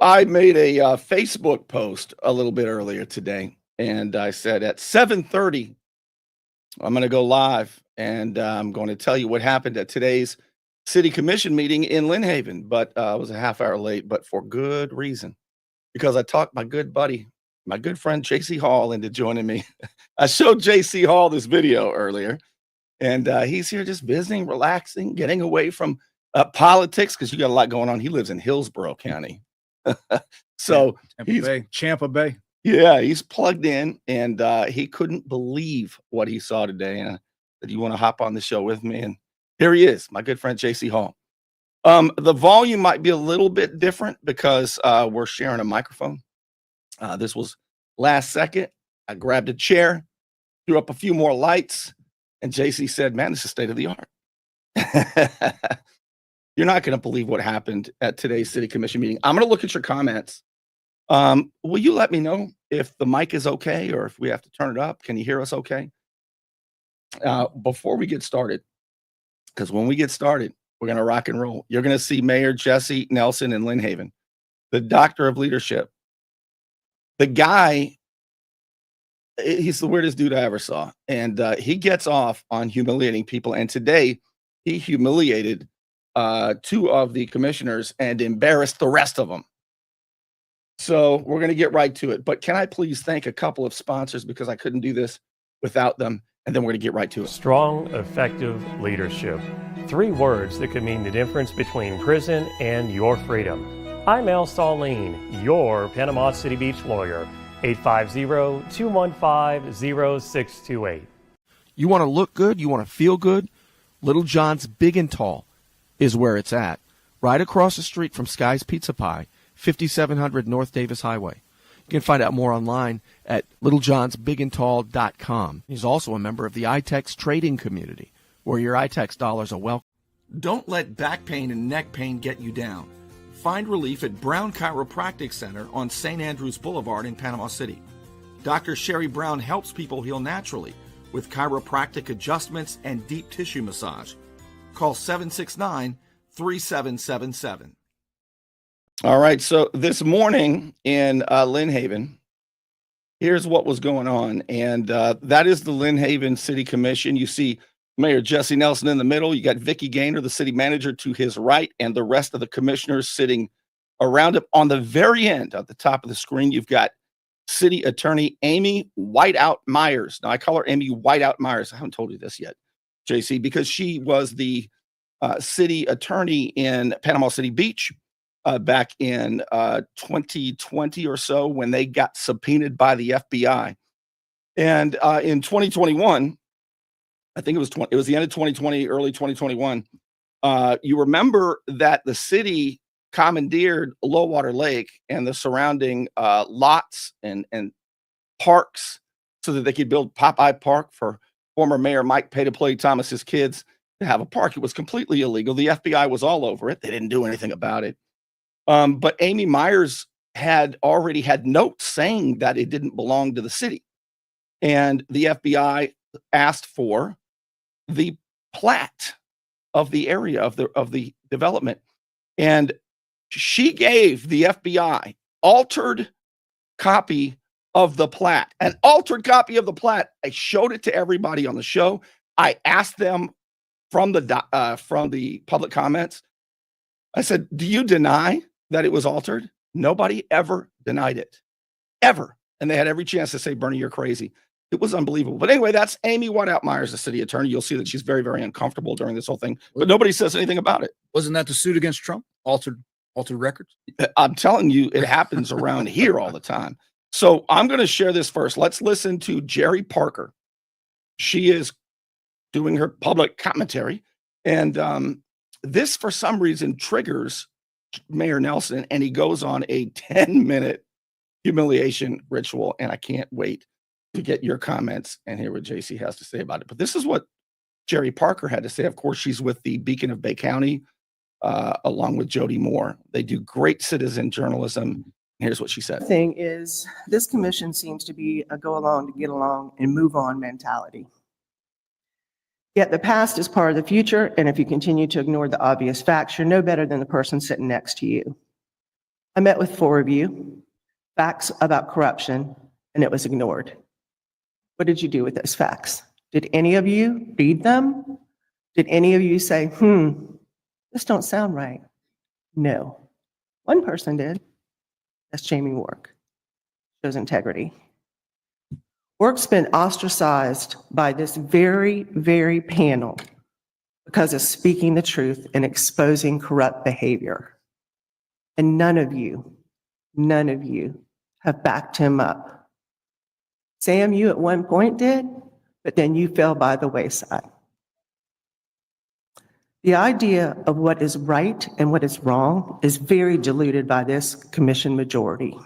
I made a Facebook post a little bit earlier today, and I said at 7:30, I'm going to go live, and I'm going to tell you what happened at today's city commission meeting in Lynn Haven. But I was a half hour late, but for good reason, because I talked my good buddy, my good friend JC Hall into joining me. I showed JC Hall this video earlier, and he's here just visiting, relaxing, getting away from politics because you got a lot going on. He lives in Hillsborough County. So Champa Bay. Yeah, he's plugged in, and he couldn't believe what he saw today. And said, "You want to hop on the show with me?" And here he is, my good friend JC Hall. The volume might be a little bit different because we're sharing a microphone. This was last second. I grabbed a chair, threw up a few more lights, and JC said, "Man, this is state of the art." You're not going to believe what happened at today's city commission meeting. I'm going to look at your comments. Will you let me know if the mic is okay or if we have to turn it up? Can you hear us okay? Before we get started, because when we get started, we're going to rock and roll. You're going to see Mayor Jesse Nelson in Lynn Haven, the doctor of leadership. The guy, he's the weirdest dude I ever saw. And he gets off on humiliating people. And today he humiliated two of the commissioners and embarrassed the rest of them. So we're going to get right to it. But can I please thank a couple of sponsors because I couldn't do this without them. And then we're going to get right to it. Strong, effective leadership. 3 words that could mean the difference between prison and your freedom. I'm Al Saulene, your Panama City Beach lawyer. 850-215-0628. You want to look good? You want to feel good? Little John's Big and Tall is where it's at. Right across the street from Sky's Pizza Pie, 5700 North Davis Highway. You can find out more online at littlejohnsbigandtall.com. He's also a member of the iTex trading community, where your iTex dollars are welcome. Don't let back pain and neck pain get you down. Find relief at Brown Chiropractic Center on St. Andrews Boulevard in Panama City. Dr. Sherry Brown helps people heal naturally with chiropractic adjustments and deep tissue massage. Call 769-3777. All right. So this morning in Lynn Haven, here's what was going on. And that is the Lynn Haven City Commission. You see Mayor Jesse Nelson in the middle. You got Vicki Gaynor, the city manager, to his right, and the rest of the commissioners sitting around him. On the very end, at the top of the screen, you've got City Attorney Amy Whiteout Myers. Now, I call her Amy Whiteout Myers. I haven't told you this yet, JC, because she was the city attorney in Panama City Beach back in 2020 or so when they got subpoenaed by the FBI. And in 2021, I think it was the end of 2020, early 2021. You remember that the city commandeered Lowwater Lake and the surrounding lots and parks so that they could build Popeye Park for former Mayor Mike Pay-to-Play Thomas's kids to have a park. It was completely illegal. The FBI was all over it. They didn't do anything about it. But Amy Myers had already had notes saying that it didn't belong to the city. And the FBI asked for the plat of the area of the development. And she gave the FBI altered copy of the plat, an altered copy of the plat. I showed it to everybody on the show. I asked them from the public comments. I said, "Do you deny that it was altered?" Nobody ever denied it, ever. And they had every chance to say, "Bernie, you're crazy." It was unbelievable. But anyway, that's Amy Whiteout Myers, the city attorney. You'll see that she's very, very uncomfortable during this whole thing, but nobody says anything about it. Wasn't that the suit against Trump? Altered records? I'm telling you, it happens around here all the time. So I'm going to share this first. Let's listen to Jerry Parker. She is doing her public commentary. And this, for some reason, triggers Mayor Nelson, and he goes on a 10-minute humiliation ritual. And I can't wait to get your comments and hear what JC has to say about it. But this is what Jerry Parker had to say. Of course, she's with the Beacon of Bay County, along with Jody Moore. They do great citizen journalism. Here's what she said. The thing is, this commission seems to be a go along to get along and move on mentality. Yet the past is part of the future, and if you continue to ignore the obvious facts, you're no better than the person sitting next to you. I met with 4 of you, facts about corruption, and it was ignored. What did you do with those facts? Did any of you read them? Did any of you say, this don't sound right? No. One person did. That's Jamie Work. Shows integrity. Work's been ostracized by this very, very panel because of speaking the truth and exposing corrupt behavior. And none of you have backed him up. Sam, you at one point did, but then you fell by the wayside. The idea of what is right and what is wrong is very diluted by this commission majority.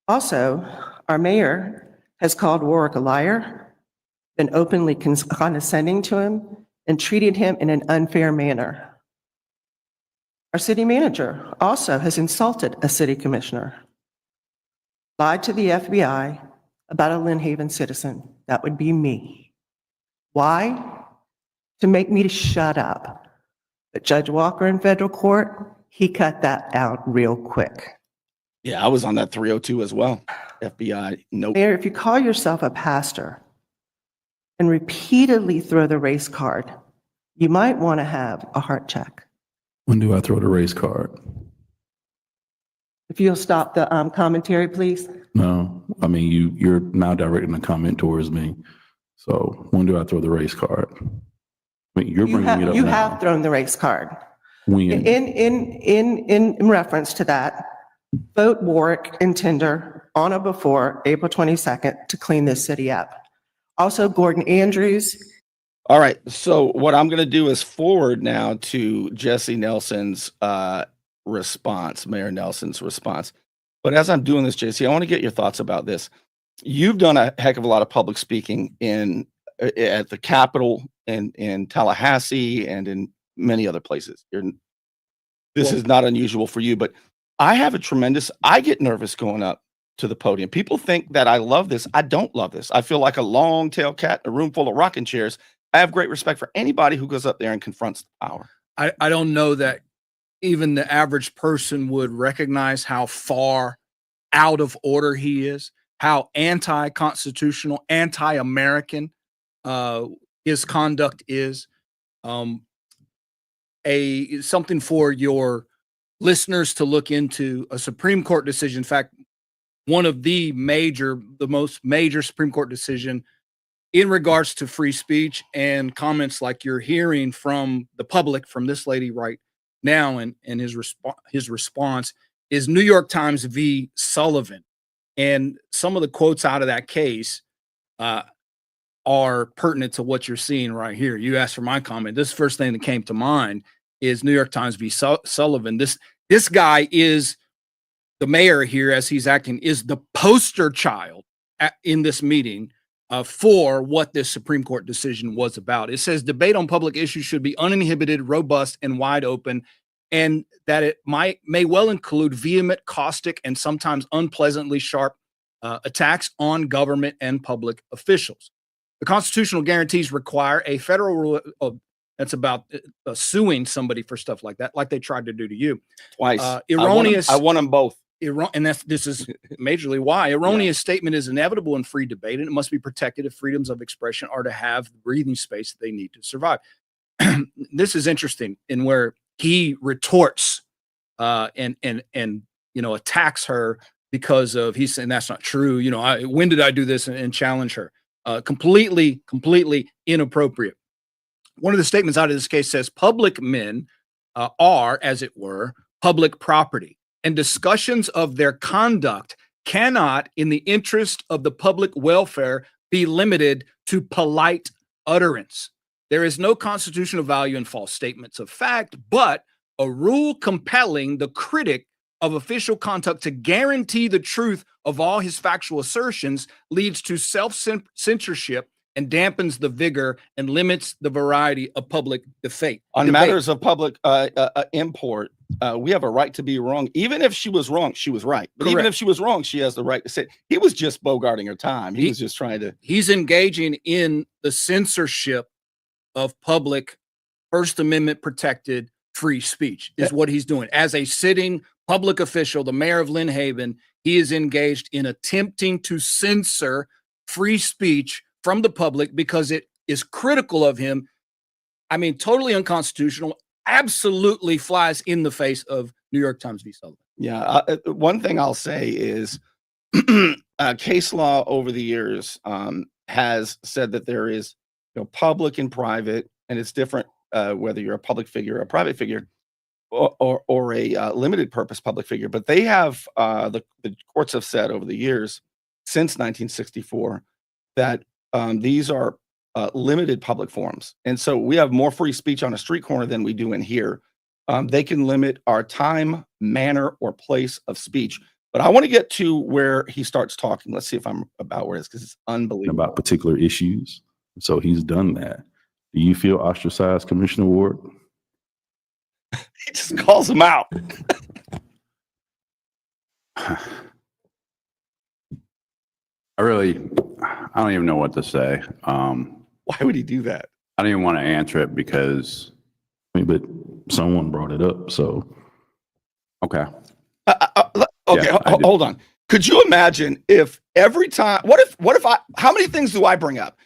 Also, our mayor has called Warwick a liar, been openly condescending to him, and treated him in an unfair manner. Our city manager also has insulted a city commissioner, lied to the FBI about a Lynn Haven citizen. That would be me. Why? To make me shut up. But Judge Walker in federal court, he cut that out real quick. Yeah, I was on that 302 as well. FBI, nope. Mayor, if you call yourself a pastor and repeatedly throw the race card, you might want to have a heart check. When do I throw the race card? If you'll stop the commentary, please. No, I mean, you're now directing a comment towards me. So when do I throw the race card? I mean, you're bringing it up You now. have thrown the race card. When? In reference to that, vote Warwick and Tinder on or before April 22nd to clean this city up. Also, Gordon Andrews. All right. So what I'm going to do is forward now to Jesse Nelson's response, Mayor Nelson's response. But as I'm doing this, JC, I want to get your thoughts about this. You've done a heck of a lot of public speaking at the Capitol and in Tallahassee and in many other places. This is not unusual for you, but I get nervous going up to the podium. People think that I love this. I don't love this. I feel like a long tail cat in a room full of rocking chairs. I have great respect for anybody who goes up there and confronts the power. I don't know that even the average person would recognize how far out of order he is, how anti-constitutional, anti-American his conduct is. Something for your listeners to look into, a Supreme Court decision. In fact, one of the most major Supreme Court decision in regards to free speech and comments like you're hearing from the public, from this lady right now, and his response is New York Times v. Sullivan. And some of the quotes out of that case are pertinent to what you're seeing right here. You asked for my comment. This first thing that came to mind is New York Times v. Sullivan. This guy is the mayor here, as he's acting, is the poster child in this meeting for what this Supreme Court decision was about. It says debate on public issues should be uninhibited, robust, and wide open, and that it may well include vehement, caustic, and sometimes unpleasantly sharp attacks on government and public officials. The constitutional guarantees require a federal rule that's about suing somebody for stuff like that, like they tried to do to you. Twice. Erroneous. I want them both. And this is majorly why. Erroneous statement is inevitable in free debate, and it must be protected if freedoms of expression are to have the breathing space that they need to survive. This is interesting in where he retorts and attacks her because of, he's saying that's not true. When did I do this, and challenge her? Completely inappropriate. One of the statements out of this case says public men are, as it were, public property, and discussions of their conduct cannot, in the interest of the public welfare, be limited to polite utterance. There is no constitutional value in false statements of fact, but a rule compelling the critic of official conduct to guarantee the truth of all his factual assertions leads to self-censorship and dampens the vigor and limits the variety of public debate. On matters of public import, we have a right to be wrong. Even if she was wrong, she was right. But even if she was wrong, she has the right to say, he was just bogarting her time. He was just trying to. He's engaging in the censorship of public First Amendment protected free speech is what he's doing as a sitting public official, the mayor of Lynn Haven, he is engaged in attempting to censor free speech from the public because it is critical of him. I mean, totally unconstitutional, absolutely flies in the face of New York Times v. Sullivan. Yeah. One thing I'll say is case law over the years has said that there is, public and private, and it's different whether you're a public figure or a private figure or a limited purpose public figure. But they have, the courts have said over the years since 1964 that these are limited public forums. And so we have more free speech on a street corner than we do in here. They can limit our time, manner, or place of speech. But I want to get to where he starts talking. Let's see if I'm about where it is, because it's unbelievable. About particular issues. So he's done that. Do you feel ostracized, Commissioner Ward? He just calls them out. I don't even know what to say. Why would he do that? I don't even want to answer it because, But someone brought it up, so. okay. Okay, Yeah, hold on. Could you imagine if every time, what if how many things do I bring up?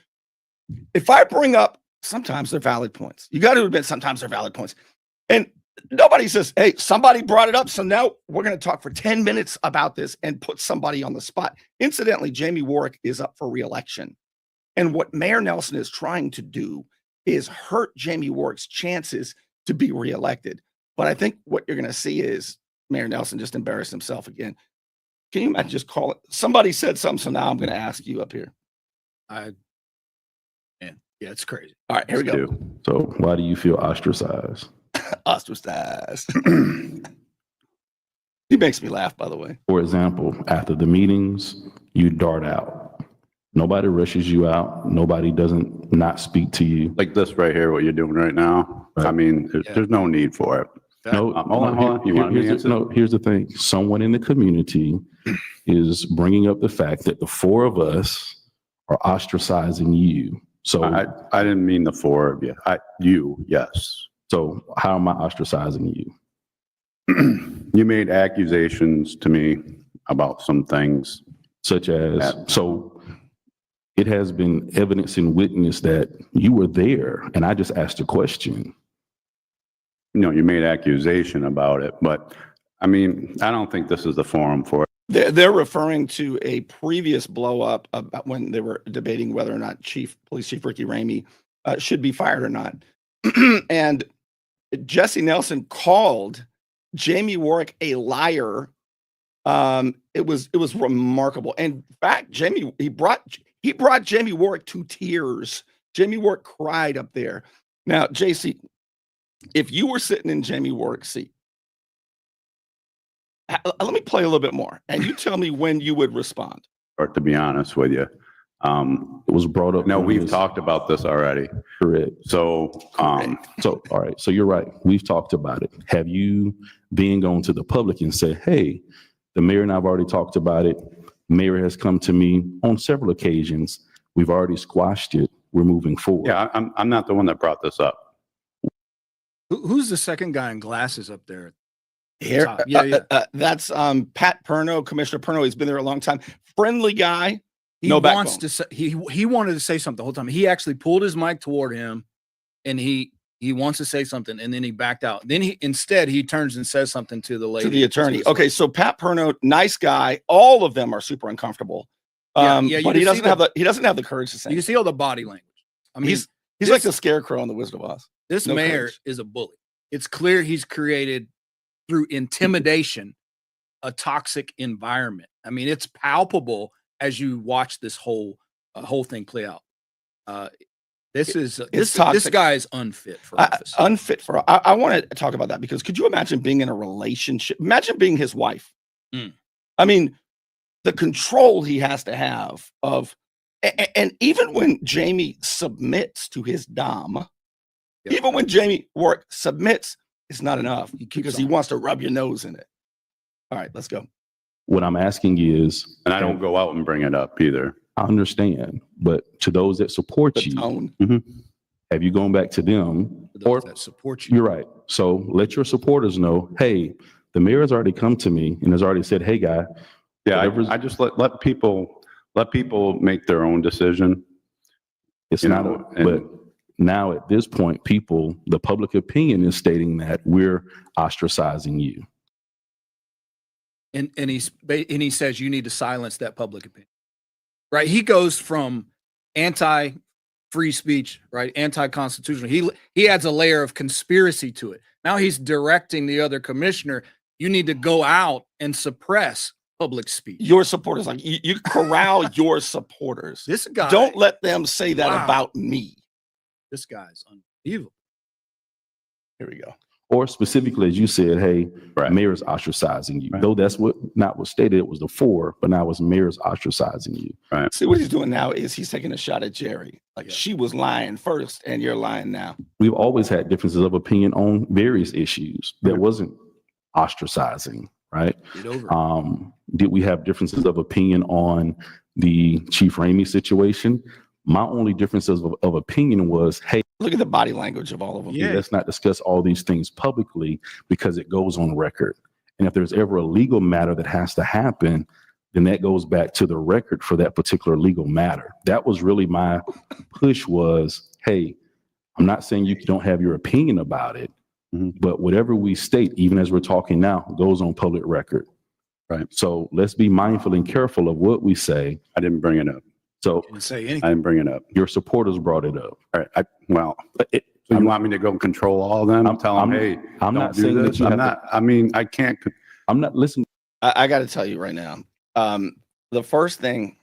If I bring up, sometimes they're valid points. You got to admit, sometimes they're valid points. And nobody says, hey, somebody brought it up, so now we're going to talk for 10 minutes about this and put somebody on the spot. Incidentally, Jamie Warwick is up for re-election. And what Mayor Nelson is trying to do is hurt Jamie Warwick's chances to be reelected. But I think what you're going to see is Mayor Nelson just embarrassed himself again. Can you imagine just call it? Somebody said something, so now I'm going to ask you up here. Yeah, it's crazy. All right, here we go. So why do you feel ostracized? Ostracized. He makes me laugh, by the way. For example, after the meetings, you dart out. Nobody rushes you out. Nobody doesn't not speak to you. Like this right here, what you're doing right now. Right. I mean, there's no need for it. No, hold on. You want me to answer? No, here's the thing. Someone in the community is bringing up the fact that the four of us are ostracizing you. So I didn't mean the four of you. You, yes. So how am I ostracizing you? You made accusations to me about some things. Such as, so it has been evidence and witness that you were there, and I just asked a question. You made accusation about it, but I mean, I don't think this is the forum for it. They're referring to a previous blow up about when they were debating whether or not Police Chief Ricky Ramey should be fired or not. And Jesse Nelson called Jamie Warwick a liar. It was remarkable. In fact, he brought Jamie Warwick to tears. Jamie Warwick cried up there. Now, JC, if you were sitting in Jamie Warwick's seat, let me play a little bit more, and you tell me when you would respond. Or to be honest with you, It was brought up. no, we've talked about this already. Correct. So, All right. So you're right. We've talked about it. Have you then gone to the public and said, hey, the mayor and I've already talked about it. Mayor has come to me on several occasions. We've already squashed it. We're moving forward. yeah, I'm not the one that brought this up. Who's the second guy in glasses up there? Here, Top. Yeah. that's Pat Perno, Commissioner Perno. He's been there a long time. Friendly guy. He No wants backbone. to say he wanted to say something the whole time. He actually pulled his mic toward him, and he wants to say something, and then he backed out. Then he turns and says something to the lady, To the attorney. Okay, so Pat Perno, nice guy. All of them are super uncomfortable. Yeah, you but he can see doesn't have the courage to say. You can see all the body language. I mean, He's like the scarecrow on the Wizard of Oz. this no mayor courage. is a bully. It's clear he's created through intimidation a toxic environment. I mean, it's palpable as you watch this whole thing play out. This toxic. guy is unfit for office. Unfit for. I want to talk about that because could you imagine being in a relationship? Imagine being his wife. Mm. I mean, the control he has to have of, and even when Jamie submits to his dom, Yep. even when Jamie Warwick submits, it's not enough He keeps because he on. wants to rub your nose in it. All right, let's go. What I'm asking is, And I don't go out and bring it up either. I understand, but to those that support The you, tone. have you gone back to them? For those Or that support you. you're right. So let your supporters know, hey, The mayor has already come to me and has already said, hey, guy, Yeah, whatever's- I just let people make their own decision. it's You not, know, but now at this point, the public opinion is stating that we're ostracizing you. And he says you need to silence that public opinion, right? He goes from anti-free speech, right, anti-constitutional. He adds a layer of conspiracy to it. Now he's directing the other commissioner. You need to go out and suppress public speech. Your supporters, like you corral your supporters. This guy, Don't let them say that Wow. about me. this guy's unbelievable. Here we go. Or specifically, as you said, hey, Right. mayor's ostracizing you. Right. Though that's not what stated, it was the 4, but now it's mayor's ostracizing you. See, what he's doing now is he's taking a shot at Jerry. Like, Yeah. she was lying first and you're lying now. We've always had differences of opinion on various issues. That wasn't ostracizing, right? Get over it. Did we have differences of opinion on the Chief Ramey situation? My only differences of opinion was, hey, Look at the body language of all of them. Yeah. let's not discuss all these things publicly because it goes on record. And if there's ever a legal matter that has to happen, then that goes back to the record for that particular legal matter. That was really my push was, hey, I'm not saying you don't have your opinion about it, but whatever we state, even as we're talking now, goes on public record. Right. So let's be mindful and careful of what we say. I didn't bring it up. So Didn't say I anything. didn't bring it up. your supporters brought it up. All right. So you want me to go control all of them? I'm- Tell them, I'm- hey, I'm don't not do saying that this. you I'm have to- not, I mean, I can't. I'm not listening. I got to tell you right now. The first thing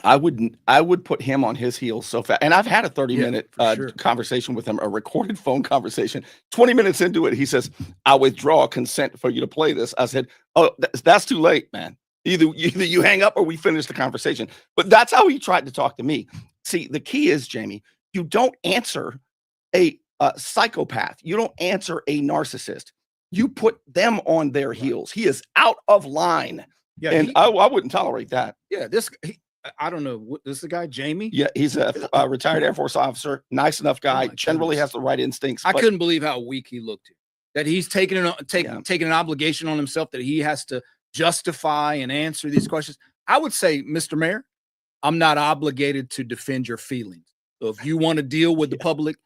I would put him on his heels so fast. And I've had a 30-minute for sure. conversation with him, a recorded phone conversation. 20 minutes into it, he says, I withdraw consent for you to play this. I said, oh, that's too late, man. Either you hang up or we finish the conversation. But that's how he tried to talk to me. See, the key is, Jamie, you don't answer a psychopath. You don't answer a narcissist. You put them on their heels. He is out of line. Yeah, And I wouldn't tolerate that. I don't know. This is the guy, Jamie. Yeah, he's a retired Air Force officer, nice enough guy, my generally goodness. has the right instincts. I but couldn't believe how weak he looked. That he's taking Yeah. taking an obligation on himself that he has to justify and answer these questions. I would say, Mr. Mayor, I'm not obligated to defend your feelings. So if you want to deal with the public,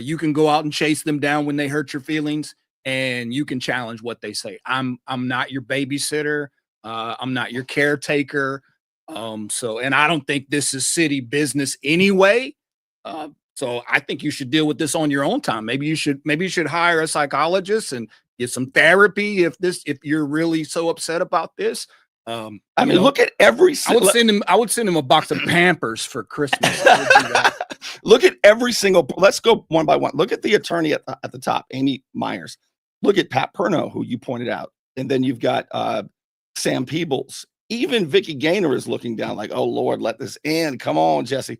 you can go out and chase them down when they hurt your feelings, and you can challenge what they say. I'm not your babysitter. I'm not your caretaker. And I don't think this is city business anyway. So I think you should deal with this on your own time. Maybe you should hire a psychologist and get some therapy if you're really so upset about this. I mean, look at every I would send him a box of Pampers for Christmas. I would do that. look at every single. Let's go one by one. Look at the attorney at the top, Amy Myers. Look at Pat Perno, who you pointed out, and then you've got Sam Peebles. Even Vicky Gaynor is looking down like, oh Lord, let this end. Come on, Jesse.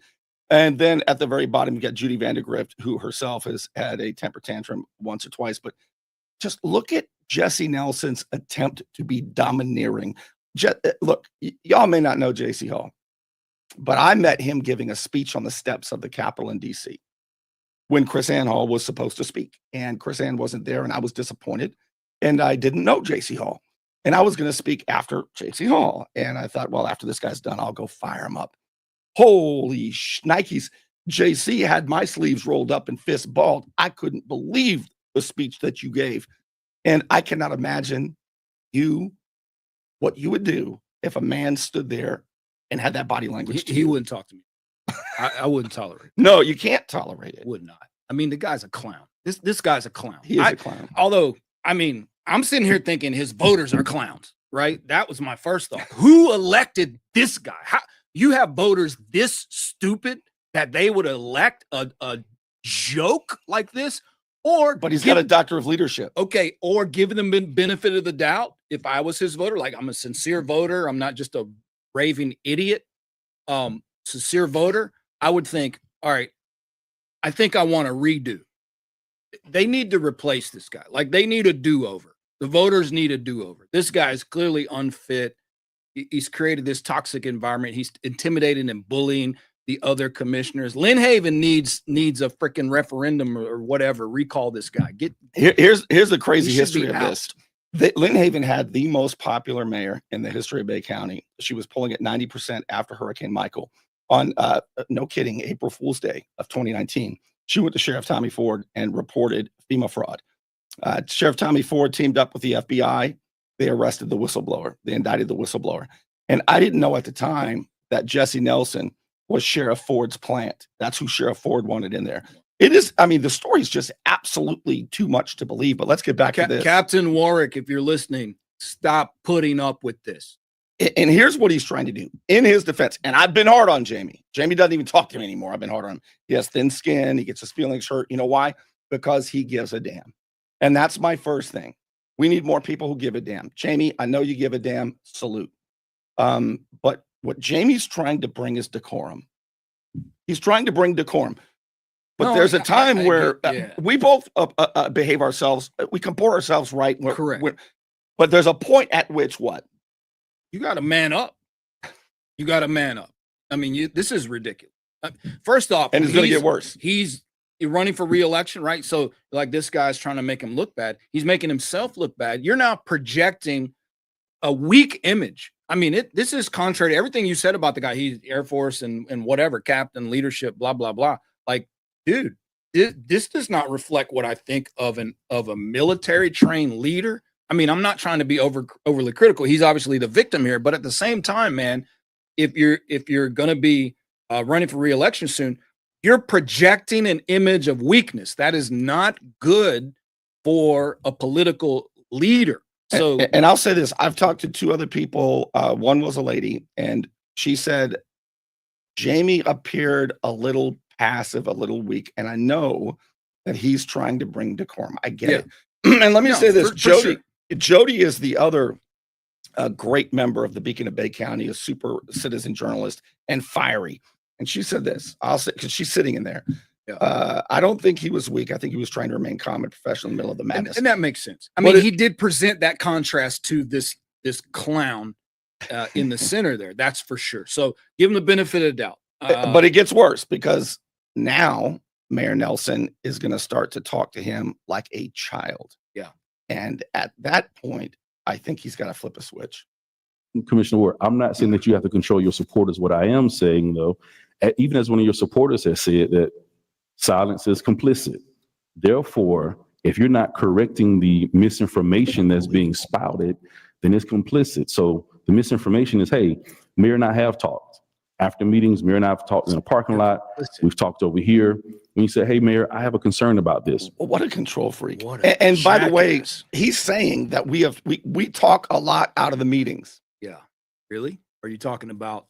And then at the very bottom, you got Judy Vandergrift, who herself has had a temper tantrum once or twice. But just look at Jesse Nelson's attempt to be domineering. Look, y'all may not know J.C. Hall, but I met him giving a speech on the steps of the Capitol in D.C. when Chris Ann Hall was supposed to speak. And Chris Ann wasn't there, and I was disappointed. And I didn't know J.C. Hall. And I was going to speak after J.C. Hall. And I thought, well, after this guy's done, I'll go fire him up. Holy Nikes. JC had my sleeves rolled up and fists balled. I couldn't believe the speech that you gave. And I cannot imagine what you would do if a man stood there and had that body language. He wouldn't talk to me. I wouldn't tolerate it. No, you can't tolerate it. Would not. I mean, the guy's a clown. This guy's a clown. He is a clown. Although, I mean, I'm sitting here thinking his voters are clowns, right? That was my first thought. Who elected this guy? How you have voters this stupid that they would elect a joke like this? But he's got a doctor of leadership. Okay, or give them the benefit of the doubt. If I was his voter, like I'm a sincere voter, I'm not just a raving idiot. Sincere voter, I would think, all right, I think I want a redo. They need to replace this guy. Like they need a do-over. The voters need a do-over. This guy is clearly unfit. He's created this toxic environment. He's intimidating and bullying the other commissioners. Lynn Haven needs a freaking referendum or whatever. Recall this guy. Here's the crazy He should history be of out. this. Lynn Haven had the most popular mayor in the history of Bay County. She was polling at 90% after Hurricane Michael on, no kidding, April Fool's Day of 2019. She went to Sheriff Tommy Ford and reported FEMA fraud. Sheriff Tommy Ford teamed up with the FBI. They arrested the whistleblower. They indicted the whistleblower. And I didn't know at the time that Jesse Nelson was Sheriff Ford's plant. That's who Sheriff Ford wanted in there. It is, I mean, the story is just absolutely too much to believe, but let's get back to this. Captain Warwick, if you're listening, stop putting up with this. And here's what he's trying to do in his defense. And I've been hard on Jamie. Jamie doesn't even talk to me anymore. I've been hard on him. He has thin skin. He gets his feelings hurt. You know why? Because he gives a damn. And that's my first thing. We need more people who give a damn. Jamie, I know you give a damn. Salute. But what Jamie's trying to bring is decorum. He's trying to bring decorum. But No, there's a time where yeah. we both behave ourselves. We comport ourselves right. Correct. But there's a point at which what? You got to man up. You got to man up. I mean, this is ridiculous. First off, And it's going to get worse. He's running for re-election, right? So like this guy's trying to make him look bad. He's making himself look bad. You're now projecting a weak image. I mean, this is contrary to everything you said about the guy. He's Air Force and whatever, captain, leadership, blah, blah, blah. Like, dude, this does not reflect what I think of a military trained leader. I mean, I'm not trying to be overly critical. He's obviously the victim here, but at the same time, man, if you're going to be running for re-election soon, you're projecting an image of weakness. That is not good for a political leader. So, and I'll say this: I've talked to two other people. One was a lady, and she said Jamie appeared a little passive, a little weak, and I know that he's trying to bring decorum. I get it. And let me say this: Jody is the other great member of the Beacon of Bay County, a super citizen journalist and fiery. And she said this, I'll say, because she's sitting in there. Yeah. I don't think he was weak. I think he was trying to remain calm and professional in the middle of the madness. And that makes sense. I mean, he did present that contrast to this clown in the center there. That's for sure. So give him the benefit of the doubt. But it gets worse because now Mayor Nelson is going to start to talk to him like a child. Yeah. And at that point, I think he's got to flip a switch. Commissioner Ward, I'm not saying that you have to control your supporters. What I am saying, though, even as one of your supporters has said, that silence is complicit. Therefore, if you're not correcting the misinformation that's being spouted, then it's complicit. So the misinformation is, hey, Mayor and I have talked. After meetings, Mayor and I have talked in a parking lot. We've talked over here. When you say, hey, Mayor, I have a concern about this. What a control freak. And by the way, he's saying that we talk a lot out of the meetings. Yeah. Really? Are you talking about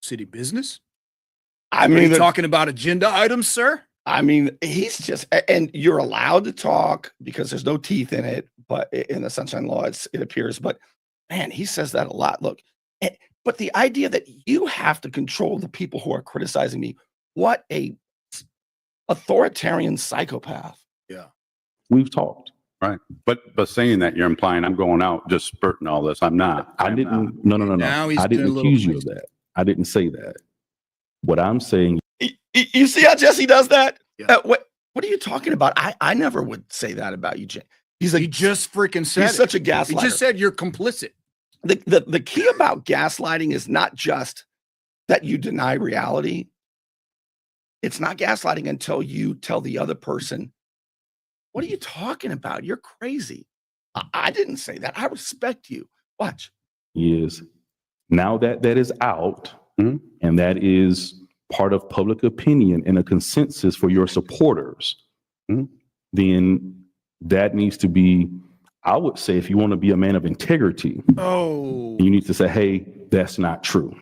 city business? I mean, are you talking about agenda items, sir? I mean, he's just, and you're allowed to talk because there's no teeth in it, but in the Sunshine Law, it appears. But man, he says that a lot. Look, but the idea that you have to control the people who are criticizing me, what a authoritarian psychopath. Yeah. We've talked. Right. But saying that, you're implying I'm going out just spurting all this. I'm not. I didn't. No. Now he's I didn't doing a accuse you little of that. I didn't say that. What I'm saying. You see how Jesse does that? Yeah. What are you talking about? I never would say that about you, Jay. He just freaking said he's such a gaslighter. He just said you're complicit. The key about gaslighting is not just that you deny reality. It's not gaslighting until you tell the other person, what are you talking about? You're crazy. I didn't say that. I respect you. Watch. Is now that is out, and that is part of public opinion and a consensus for your supporters, then that needs to be, I would say, if you want to be a man of integrity, you need to say, hey, that's not true.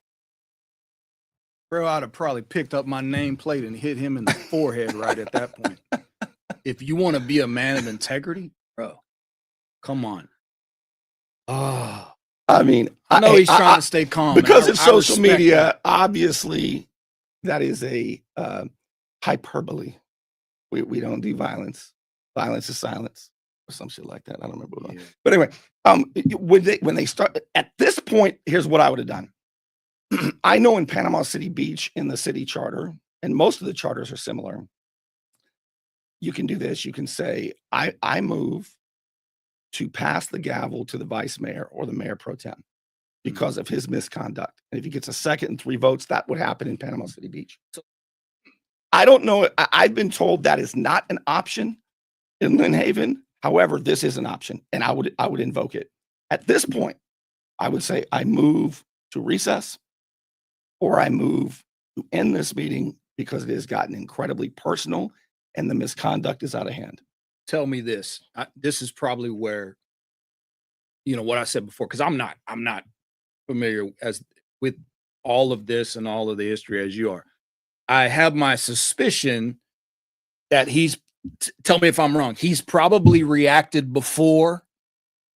Bro, I'd have probably picked up my nameplate and hit him in the forehead right at that point. If you want to be a man of integrity, bro, come on. Oh, I mean, I know he's trying to stay calm because it's social media. Obviously, that is a hyperbole. We don't do violence. Violence is silence, or some shit like that. I don't remember. Yeah. But anyway, when they start at this point, here's what I would have done. I know in Panama City Beach, in the city charter, and most of the charters are similar. You can do this. You can say, I move to pass the gavel to the vice mayor or the mayor pro tem because of his misconduct. And if he gets a second and 3 votes, that would happen in Panama City Beach. So I don't know. I've been told that is not an option in Lynn Haven. However, this is an option, and I would invoke it. At this point, I would say I move to recess, or I move to end this meeting because it has gotten incredibly personal and the misconduct is out of hand. Tell me this. This is probably where, what I said before, because I'm not familiar with all of this and all of the history as you are. I have my suspicion that tell me if I'm wrong, he's probably reacted before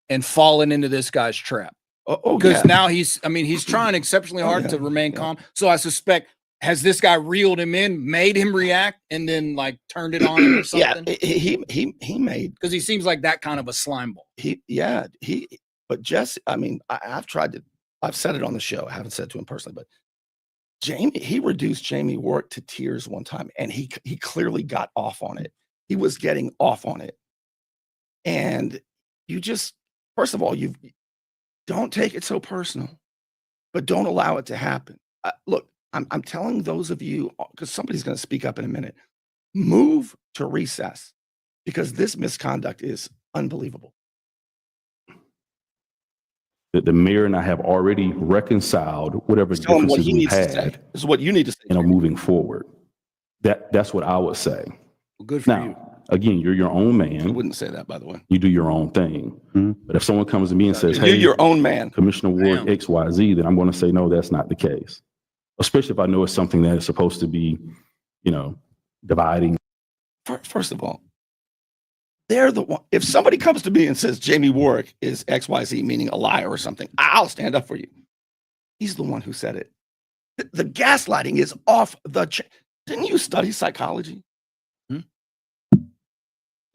and fallen into this guy's trap. Because now he's trying exceptionally hard to remain calm. So I suspect, has this guy reeled him in, made him react, and then like turned it on him or something? Yeah, he made, because he seems like that kind of a slime ball. But Jesse, I've said it on the show. I haven't said it to him personally, but he reduced Jamie Warwick to tears one time, and he clearly got off on it. He was getting off on it. And first of all, you don't take it so personal, but don't allow it to happen. Look, I'm telling those of you, because somebody's going to speak up in a minute, move to recess, because this misconduct is unbelievable. The mayor and I have already reconciled whatever differences we've had. This is what you need to say. Moving forward. That's what I would say. Well, good for you. Again, you're your own man. I wouldn't say that, by the way. You do your own thing. But if someone comes to me and says, "Hey, you're your own man, Commissioner Ward XYZ," then I'm going to say, no, that's not the case. Especially if I know it's something that is supposed to be, dividing. First of all, they're the one. If somebody comes to me and says Jamie Warwick is XYZ, meaning a liar or something, I'll stand up for you. He's the one who said it. The gaslighting is off the chain. Didn't you study psychology?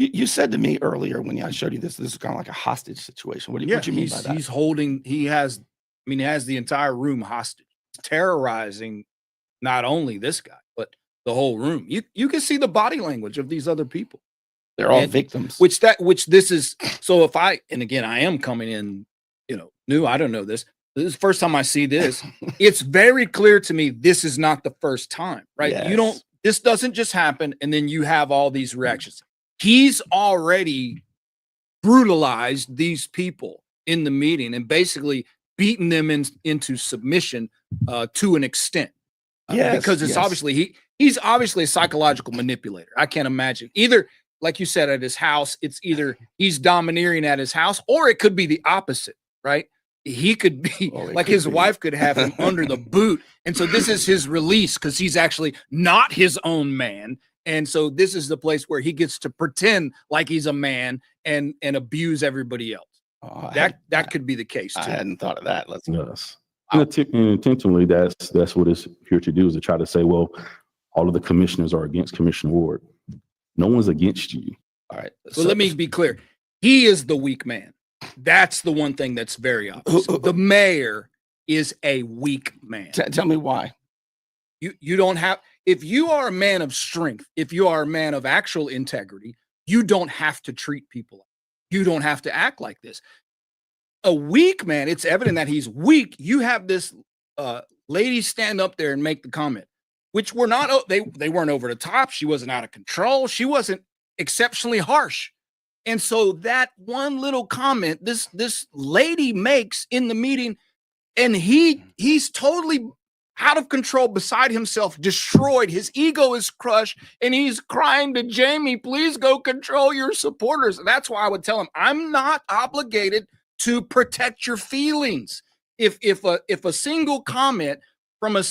You said to me earlier when I showed you this is kind of like a hostage situation. What do you mean by that? He has the entire room hostage, terrorizing not only this guy, but the whole room. You can see the body language of these other people. They're all victims. So if I am coming in, new, I don't know this. This is the first time I see this. It's very clear to me this is not the first time, right? Yes. This doesn't just happen and then you have all these reactions. He's already brutalized these people in the meeting and basically beaten them into submission to an extent. Because it's obviously he's obviously a psychological manipulator. I can't imagine. Either, like you said, at his house, it's either he's domineering at his house, or it could be the opposite, right? He could be his wife could have him under the boot. And so this is his release because he's actually not his own man. And so this is the place where he gets to pretend like he's a man and abuse everybody else. That could be the case too. I hadn't thought of that. Yes. And intentionally, that's what it's here to do, is to try to say, well, all of the commissioners are against Commissioner Ward. No one's against you. All right. So let me be clear. He is the weak man. That's the one thing that's very obvious. The mayor is a weak man. Tell me why. You don't have, if you are a man of strength, if you are a man of actual integrity, you don't have to treat people. You don't have to act like this. A weak man, it's evident that he's weak. You have this lady stand up there and make the comment, which were not, they weren't over the top. She wasn't out of control. She wasn't exceptionally harsh. And so that one little comment this lady makes in the meeting, and he's totally out of control, beside himself, destroyed. His ego is crushed, and he's crying to Jamie, please go control your supporters. That's why I would tell him, I'm not obligated to protect your feelings. If a single comment from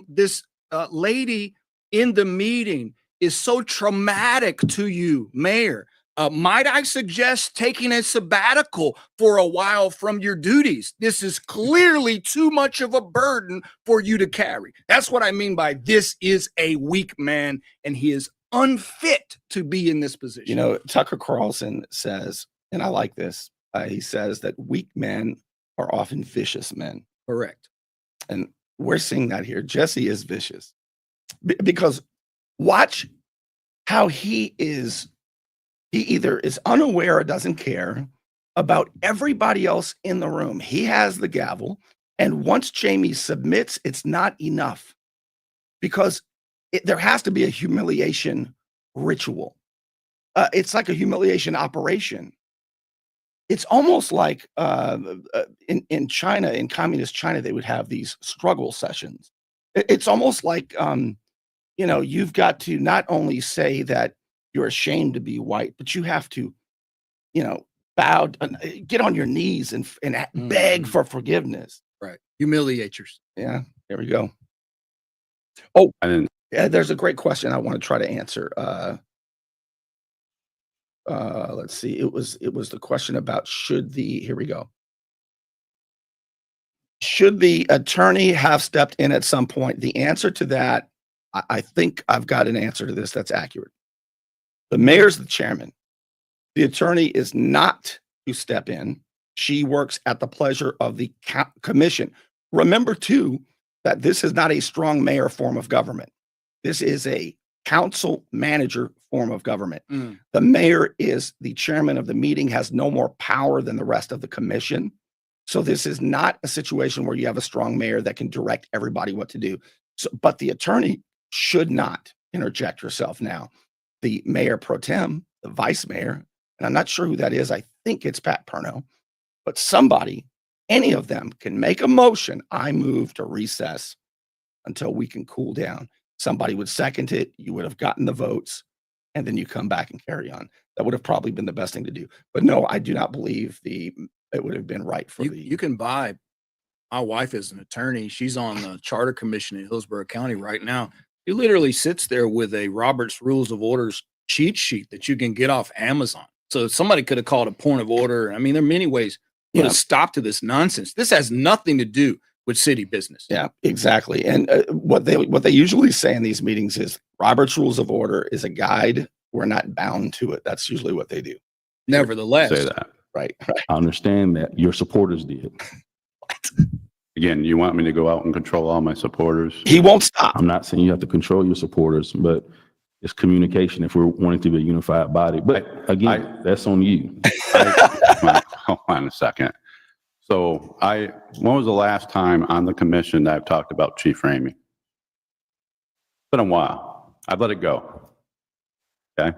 this lady in the meeting is so traumatic to you, Mayor, might I suggest taking a sabbatical for a while from your duties? This is clearly too much of a burden for you to carry. That's what I mean by this is a weak man, and he is unfit to be in this position. Tucker Carlson says, and I like this, he says that weak men are often vicious men. Correct. And we're seeing that here. Jesse is vicious because watch how he either is unaware or doesn't care about everybody else in the room. He has the gavel. And once Jamie submits, it's not enough because there has to be a humiliation ritual. It's like a humiliation operation. It's almost like in China, in communist China, they would have these struggle sessions. It's almost like, you've got to not only say that you're ashamed to be white, but you have to, bow, get on your knees and beg for forgiveness. Right. Humiliate yourself. Yeah, there we go. Oh, I didn't. yeah, there's a great question I want to try to answer. Let's see. It was the question about here we go. Should the attorney have stepped in at some point? The answer to that, I think I've got an answer to this that's accurate. The mayor's the chairman. The attorney is not to step in. She works at the pleasure of the commission. Remember, too, that this is not a strong mayor form of government. This is a council manager form of government. The mayor is the chairman of the meeting, has no more power than the rest of the commission. So this is not a situation where you have a strong mayor that can direct everybody what to do. But the attorney should not interject herself now. The mayor pro tem, the vice mayor, and I'm not sure who that is. I think it's Pat Perno, but somebody, any of them can make a motion. I move to recess until we can cool down. Somebody would second it. You would have gotten the votes, and then you come back and carry on. That would have probably been the best thing to do. But no, I do not believe it would have been right for You can buy. My wife is an attorney. She's on the charter commission in Hillsborough County right now. She literally sits there with a Robert's Rules of Orders cheat sheet that you can get off Amazon. So somebody could have called a point of order. I mean, there are many ways to put a stop to this nonsense. This has nothing to do with city business. Yeah, exactly. And what they usually say in these meetings is Robert's Rules of Order is a guide. We're not bound to it. That's usually what they do. Nevertheless, Say that. Right. I understand that your supporters did. Again, you want me to go out and control all my supporters? He won't stop. I'm not saying you have to control your supporters, but it's communication if we're wanting to be a unified body. But again, that's on you. Hold on a second. So when was the last time on the commission that I've talked about Chief Ramey? It's been a while. I've let it go. Okay.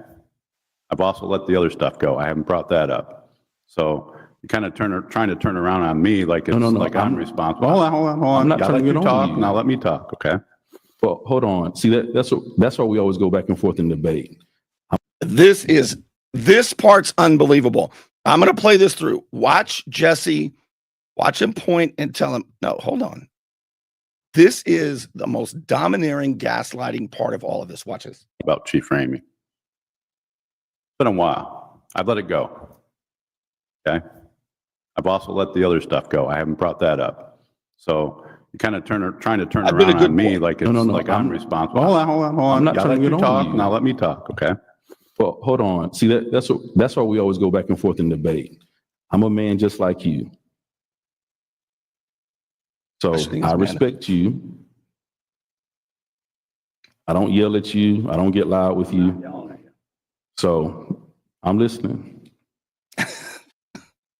I've also let the other stuff go. I haven't brought that up. So you kind of trying to turn around on me like it's like I'm responsible. Hold on. I'm not turning it on talk. you. Now let me talk. Okay. Well, hold on. See, that's why we always go back and forth in debate. This part's unbelievable. I'm going to play this through. Watch Jesse. Watch him point and tell him, no, hold on. This is the most domineering gaslighting part of all of this. Watch this. About Chief Ramey. It's been a while. I've let it go. Okay. I've also let the other stuff go. I haven't brought that up. So you kind of trying to turn around on me like it's like I'm responsible. Hold on. I'm not turning it on talk. you. Now let me talk. Okay. Well, hold on. See, that's why we always go back and forth in debate. I'm a man just like you. So I respect you. I don't yell at you. I don't get loud with you. So I'm listening.